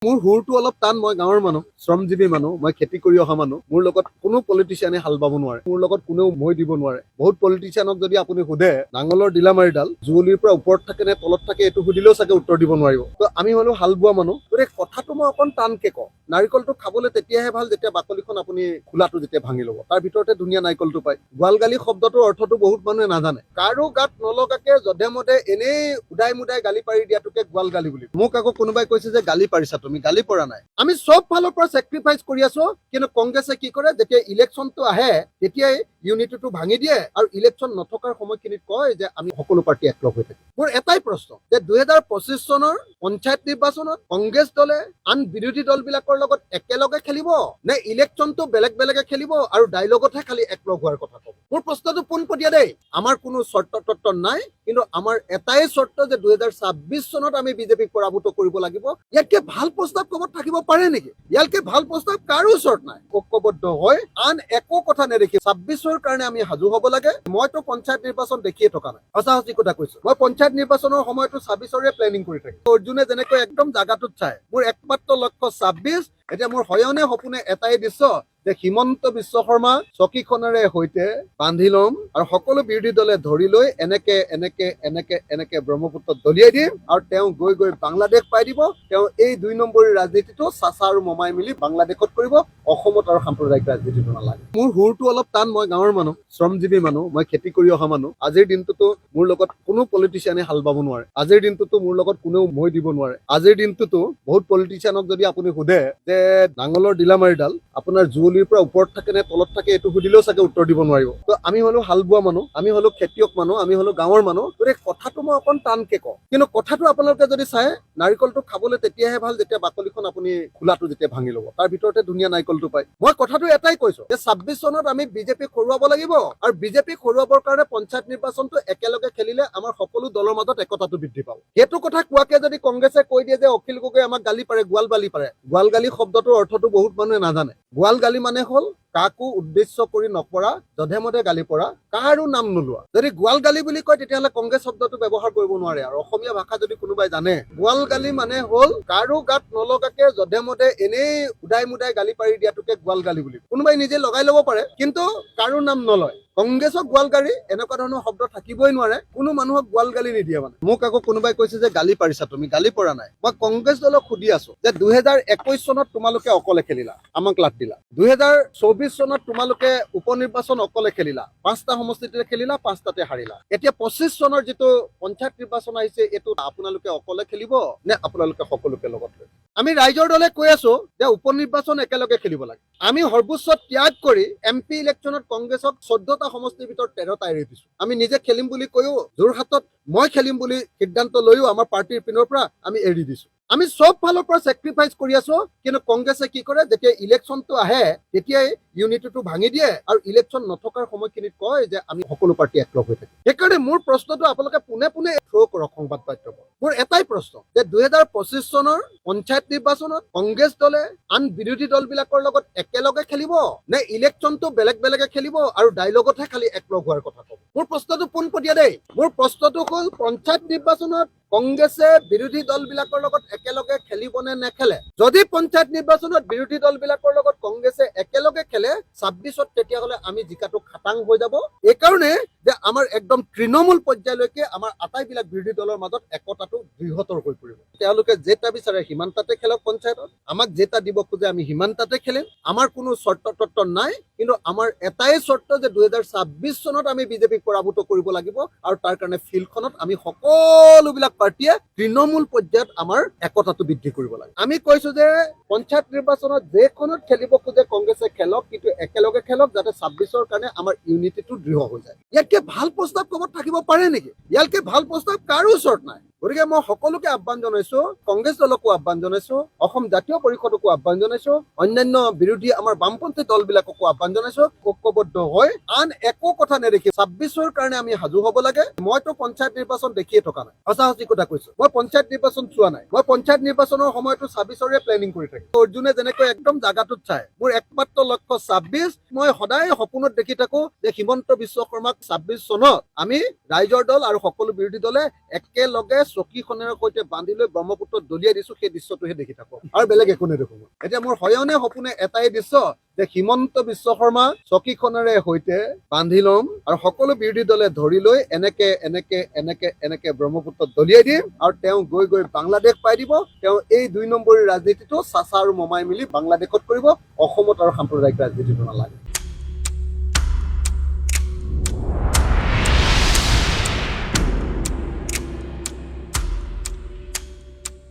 মোৰ সুৰটো অলপ টান। মই গাঁৱৰ মানুহ, শ্ৰমজীৱী মানুহ, মই খেতি কৰি অহা মানুহ। মোৰ লগত কোনো পলিটিচিয়ানে হাল বাব নোৱাৰে, মোৰ লগত কোনেও মই দিব নোৱাৰে। বহুত পলিটিচিয়ানক যদি আপুনি সোধে নাঙলৰ ডিলামাৰিডাল জুৱলিৰ পৰা ওপৰত থাকে নে তলত থাকে এইটো সুধিলেও চাগে উত্তৰ দিব নোৱাৰিব। তো আমি হলো হাল বোৱা মানুহ, গতিকে কথাটো মই অকণ টানকে কওঁ। নাৰিকলটো খাবলৈ তেতিয়াহে ভাল যেতিয়া বাকলিখন আপুনি খোলাটো যেতিয়া ভাঙি ল'ব, তাৰ ভিতৰতে ধুনীয়া নাৰিকলটো পায়। গোৱালগালি শব্দটোৰ অৰ্থটো বহুত মানুহে নাজানে। কাৰো গাত নলগাকে জধে মধে এনেই উদাই মুদাই গালি পাৰি দিয়াটোকে গোৱালগালি বুলি। মোক আকৌ কোনোবাই কৈছে যে গালি পাৰিছা তুমি, গালি পৰা নাই। আমি চব ফালৰ পৰা চেক্ৰিফাইচ কৰি আছো, কিন্তু কংগ্ৰেছে কি কৰে যেতিয়া ইলেকশ্যনটো আহে তেতিয়াই ইউনিটিটো ভাঙি দিয়ে আৰু ইলেকশ্যন নথকাৰ সময়খিনিত কয় যে আমি সকলো পাৰ্টি একলগ হৈ থাকিম। মোৰ এটাই প্ৰশ্ন যে 2025 চনৰ পঞ্চায়ত নিৰ্বাচনত কংগ্ৰেছ দলে আন বিৰোধী দলবিলাকৰ লগত একেলগে খেলিব নে ইলেকশ্যনটো বেলেগ বেলেগে খেলিব আৰু ডাইলগতহে খালি একলগ হোৱাৰ কথা ক'ব? মোৰ প্ৰশ্নটো পোনপটীয়া দেই। আমাৰ কোনো চৰ্ত তত্ত্ব নাই, কিন্তু আমাৰ এটাই চৰ্ত যে 2026 চনত আমি বিজেপিক পৰাভূত কৰিব লাগিব। ইয়াতকে ভাল প্ৰস্তাৱ ক'ৰবাত থাকিব পাৰে নেকি? ইয়াতকে ভাল প্ৰস্তাৱ কাৰো ওচৰত নাই। ঐক্যবদ্ধ হৈ আন একো কথা নেদেখি 26ৰ কাৰণে আমি সাজু হ'ব লাগে। মইতো পঞ্চায়ত নিৰ্বাচন দেখিয়ে থকা নাই, সঁচা সঁচি কথা কৈছো। মই পঞ্চায়ত নিৰ্বাচনৰ সময়তো 26ৰে প্লেনিং কৰি থাকো। অৰ্জুনে যেনেকৈ একদম জাগাটোত চাই মোৰ একমাত্ৰ লক্ষ্য 26। এতিয়া মোৰ হয়নে সপোনে এটাই দৃশ্য যে হিমন্ত বিশ্ব শৰ্মা চকীখনেৰে সৈতে বান্ধি ল'ম আৰু সকলো বিৰোধী দলে ধৰি লৈ এনেকে এনেকে এনেকে এনেকে ব্ৰহ্মপুত্ৰত দলিয়াই দিম আৰু তেওঁ গৈ গৈ বাংলাদেশ পাই দিব। তেওঁ এই 2 নম্বৰী ৰাজনীতিটো চাচা আৰু মমাই মিলি বাংলাদেশত কৰিব, অসমত আৰু সাম্প্ৰদায়িক ৰাজনীতিটো নালাগে। মোৰ সুৰটো অলপ টান। মই গাঁৱৰ মানুহ, শ্ৰমজীৱী মানুহ, মই খেতি কৰি অহা মানুহ। আজিৰ দিনটোতো মোৰ লগত কোনো পলিটিচিয়ানে হাল বাব নোৱাৰে, আজিৰ দিনটোতো মোৰ লগত কোনেও মই দিব নোৱাৰে। আজিৰ দিনটোতো বহুত পলিটিচিয়ানক যদি আপুনি সোধে যে নাঙলৰ ডিলামাৰিডাল আপোনাৰ জুৱলিৰ পৰা ওপৰত থাকে নে তলত থাকে এইটো সুধিলেও চাগে উত্তৰ দিব নোৱাৰিব। তো আমি হলো হাল বোৱা মানুহ, আমি হলো খেতিয়ক মানুহ, আমি হলো গাঁৱৰ মানুহ, গতিকে কথাটো মই অকণ টানকে কওঁ। কিন্তু কথাটো আপোনালোকে যদি চায় নাৰিকলটো খাবলৈ তেতিয়াহে ভাল যেতিয়া বাকলিখন আপুনি খোলাটো যেতিয়া ভাঙি ল'ব, তাৰ ভিতৰতে ধুনীয়া নাৰিকলটো পায়। মই কথাটো এটাই কৈছো যে 26 চনত আমি বিজেপিক হৰুৱাব লাগিব আৰু বিজেপিক হৰুৱাবৰ কাৰণে পঞ্চায়ত নিৰ্বাচনটো একেলগে খেলিলে আমাৰ সকলো দলৰ মাজত একতাটো বৃদ্ধি পাব। সেইটো কথা কোৱাকে যদি কংগ্ৰেছে কৈ দিয়ে যে অখিল গগৈ আমাক গালি পাৰে, গোৱালগালি পাৰে, গোৱালগালি শব্দটোৰ অৰ্থটো বহুত মানুহে নাজানে। গোৱালগালি মানে হ'ল কাকো উদ্দেশ্য কৰি নপৰা, জধে মধে গালি পৰা, কাৰো নাম নোলোৱা। যদি গোৱালগালি বুলি কয় তেতিয়াহ'লে কংগ্ৰেছ শব্দটো ব্যৱহাৰ কৰিব নোৱাৰে। আৰু অসমীয়া ভাষা যদি কোনোবাই জানে, গোৱালগালি মানে হ'ল কাৰো গাত নলগাকে জধে মধে এনেই উদাই মুদাই গালি পাৰি দিয়াটোকে গোৱালগালি বুলি। কোনোবাই নিজে লগাই ল'ব পাৰে, কিন্তু কাৰো নাম নলয়। কংগ্ৰেছক গোৱালগালি এনেকুৱা ধৰণৰ শব্দ থাকিবই নোৱাৰে। কোনো মানুহক গোৱালগালি নিদিয়ে মানে। মোক আকৌ কোনোবাই কৈছে যে গালি পাৰিছা তুমি, গালি পৰা নাই। মই কংগ্ৰেছ দলক সুধি আছো যে 2021 চনত তোমালোকে অকলে খেলিলা, আমাক লাট দিলা। 2024 চনত তোমালোকে উপনিৰ্বাচন অকলে খেলিলা, 5টা সমষ্টিতে খেলিলা, 5টাতে হাৰিলা। এতিয়া 25 চনৰ যিটো পঞ্চায়ত নিৰ্বাচন আহিছে এইটো আপোনালোকে অকলে খেলিব নে আপোনালোকে সকলোকে লগত লৈ? আমি ৰাইজৰ দলে কৈ আছো যে উপনিৰ্বাচন একেলগে খেলিব লাগে। আমি সৰ্বোচ্চ ত্যাগ কৰি MP ইলেকশ্যনত কংগ্ৰেছক 14টা সমষ্টিৰ ভিতৰত 13টা এৰি দিছো। আমি নিজে খেলিম বুলি কৈও, যোৰহাটত মই খেলিম বুলি সিদ্ধান্ত লৈও আমাৰ পাৰ্টিৰ পিনৰ পৰা আমি এৰি দিছো। আমি চব ফালৰ পৰা চেক্ৰিফাইচ কৰি আছো, কিন্তু কংগ্ৰেছে কি কৰে যেতিয়া ইলেকশ্যনটো আহে তেতিয়াই ইউনিটিটো ভাঙি দিয়ে আৰু ইলেকশ্যন নথকাৰ সময়খিনিত কয় যে আমি সকলো পাৰ্টি একলগ হৈ থাকিম। সেইকাৰণে মোৰ প্ৰশ্নটো আপোনালোকে পোনে পোনে থ্ৰ' কৰক সংবাদ মাধ্যমত। মোৰ এটাই প্ৰশ্ন যে 2025 চনৰ পঞ্চায়ত নিৰ্বাচনত কংগ্ৰেছ দলে আন বিৰোধী দলবিলাকৰ লগত একেলগে খেলিব নে ইলেকশ্যনটো বেলেগ বেলেগে খেলিব আৰু ডাইলগতহে খালি একলগ হোৱাৰ কথা ক'ব? মোৰ প্ৰশ্নটো পোনপটীয়া দেই। মোৰ প্ৰশ্নটো হ'ল পঞ্চায়ত নিৰ্বাচনত কংগ্ৰেছে বিৰোধী দলবিলাকৰ লগত একেলগে খেলিব নে নেখেলে? যদি পঞ্চায়ত নিৰ্বাচনত বিৰোধী দলবিলাকৰ লগত কংগ্ৰেছে একেলগে খেলে 26ত, তেতিয়াহ'লে আমি জিকাটো খাটাং হৈ যাব। এইকাৰণে যে আমাৰ একদম তৃণমূল পৰ্যায়লৈকে আমাৰ আটাইবিলাক বিৰোধী দলৰ মাজত একতাটো দৃঢ়তৰ হৈ পৰিব। তেওঁলোকে যেটা বিচাৰে সিমানটাতে খেলক পঞ্চায়তত, আমাক যেটা দিব খোজে আমি সিমানটাতে খেলিম। আমাৰ কোনো চৰ্ত তত্ত্ব নাই, কিন্তু আমাৰ এটাই চৰ্ত যে 2026 চনত আমি বিজেপিক পৰাভূত কৰিব লাগিব আৰু তাৰ কাৰণে ফিল্ডখনত আমি সকলোবিলাক পাৰ্টিয়ে তৃণমূল পৰ্যায়ত আমাৰ একতাটো বৃদ্ধি কৰিব লাগে। আমি কৈছো যে পঞ্চায়ত নিৰ্বাচনত যেখনত খেলিব খোজে কংগ্ৰেছে খেলক, কিন্তু একেলগে খেলক যাতে 26ৰ কাৰণে আমাৰ ইউনিটিটো দৃঢ় হৈ যায়। ইয়াতকে ভাল প্ৰস্তাৱ ক'ৰবাত থাকিব পাৰে নেকি? ইয়াতকে ভাল প্ৰস্তাৱ কাৰো ওচৰত নাই। গতিকে মই সকলোকে আহ্বান জনাইছো, কংগ্ৰেছ দলকো আহ্বান জনাইছো, অসম জাতীয় পৰিষদকো আহ্বান জনাইছো, অন্যান্য বিৰোধী আমাৰ বামপন্থী দলবিলাককো আহ্বান জনাইছো, ঐক্যবদ্ধ হৈ আন একো কথা নেদেখি 26ৰ কাৰণে আমি সাজু হ'ব লাগে। মইতো পঞ্চায়ত নিৰ্বাচন দেখিয়ে থকা নাই, সঁচা সঁচি কথা কৈছো। মই পঞ্চায়ত নিৰ্বাচন চোৱা নাই। মই পঞ্চায়ত নিৰ্বাচনৰ সময়তো 26ৰে প্লেনিং কৰি থাকো। অৰ্জুনে যেনেকৈ একদম জাগাটোত চাই মোৰ একমাত্ৰ লক্ষ্য 26। মই সদায় সপোনত দেখি থাকো যে হিমন্ত বিশ্ব শৰ্মাক 26 চনত আমি ৰাইজৰ দল আৰু সকলো বিৰোধী দলে একেলগে চকীখনেৰে সৈতে বান্ধি লৈ ব্ৰহ্মপুত্ৰত দলিয়াই দিছো, সেই দৃশ্যটোহে দেখি থাকক আৰু বেলেগ একো নেদেখো। এতিয়া মোৰ হয়নে সপোনে এটাই দৃশ্য যে হিমন্ত বিশ্ব শৰ্মা চকীখনেৰে সৈতে বান্ধি ল'ম আৰু সকলো বিৰোধী দলে ধৰি লৈ এনেকে এনেকে এনেকে এনেকে ব্ৰহ্মপুত্ৰত দলিয়াই দিম আৰু তেওঁ গৈ গৈ বাংলাদেশ পাই দিব। তেওঁ এই 2 নম্বৰী ৰাজনীতিটো চাচা আৰু মমাই মিলি বাংলাদেশত কৰিব, অসমত আৰু সাম্প্ৰদায়িক ৰাজনীতিটো নালাগে।